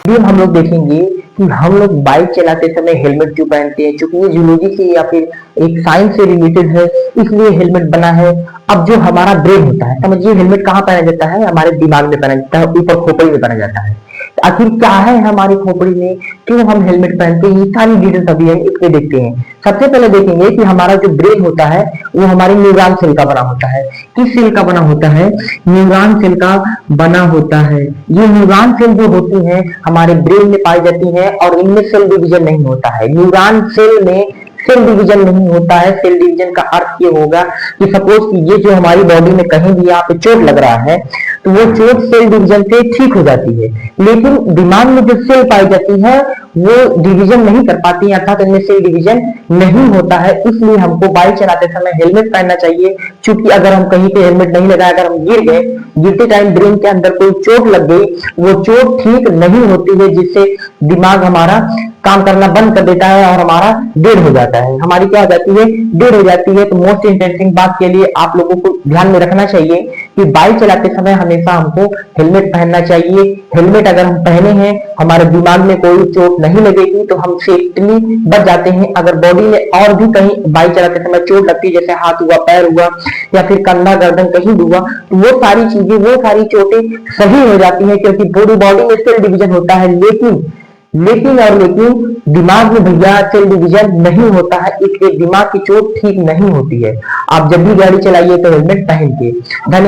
भी हम लोग देखेंगे कि हम लोग बाइक चलाते समय हेलमेट क्यों पहनते हैं, क्योंकि ये जूलॉजी से या फिर एक साइंस से रिलेटेड है, इसलिए हेलमेट बना है। अब जो हमारा ब्रेन होता है, समझिए हेलमेट कहाँ पहना जाता है, हमारे दिमाग में पहना जाता है, ऊपर खोपड़ी में पहना जाता है। आखिर क्या है हमारी खोपड़ी में, क्यों हम हेलमेट पहनते हैं, ये सारी डिटेल्स अभी हम इसमें देखते हैं। सबसे पहले देखेंगे कि हमारा जो ब्रेन होता है वो हमारे न्यूरॉन सेल का बना होता है। किस सेल का बना होता है, न्यूरॉन सेल का बना होता है। ये न्यूरॉन सेल जो होती हैं हमारे ब्रेन में पाई जाती हैं और इनमें सेल डिवीजन नहीं होता है। न्यूरॉन सेल में सेल डिवीजन नहीं होता है। सेल डिवीजन का अर्थ ये होगा कि सपोज कीजिए जो हमारी बॉडी में कहीं भी यहाँ पे चोट लग रहा है तो वो चोट सेल डिवीजन से ठीक हो जाती है, लेकिन दिमाग में जो सेल पाई जाती है वो डिवीजन नहीं कर पाती है, अर्थात इनमें सेल डिवीजन नहीं होता है। इसलिए हमको बाइक चलाते समय हेलमेट पहनना चाहिए, क्योंकि अगर हम कहीं पे हेलमेट नहीं लगाए, अगर हम गिर गए, गिरते टाइम ब्रेन के अंदर कोई चोट लग गई, वो चोट ठीक नहीं होती है, जिससे दिमाग हमारा काम करना बंद कर देता है और हमारा डेड हो जाता है, हमारी क्या हो जाती है, डेड हो जाती है। तो मोस्ट इंटरेस्टिंग बात के लिए आप लोगों को ध्यान में रखना चाहिए कि बाइक चलाते समय हमेशा हमको हेलमेट पहनना चाहिए। हेलमेट अगर हम पहने हैं, हमारे दिमाग में कोई चोट नहीं लगेगी तो हम सेफ्टली बच जाते हैं। अगर बॉडी में और भी कहीं बाइक चलाते समय चोट लगती है, जैसे हाथ हुआ, पैर हुआ या फिर कंधा गर्दन कहीं भी हुआ, तो वो सारी चीजें, वो सारी चोटें सही हो जाती है, क्योंकि पूरी बॉडी में सेल डिवीजन होता है। लेकिन दिमाग में भैया सेल डिवीजन नहीं होता है, इसलिए दिमाग की चोट ठीक नहीं होती है। आप जब भी गाड़ी चलाइए तो हेलमेट पहन के। धन्यवाद।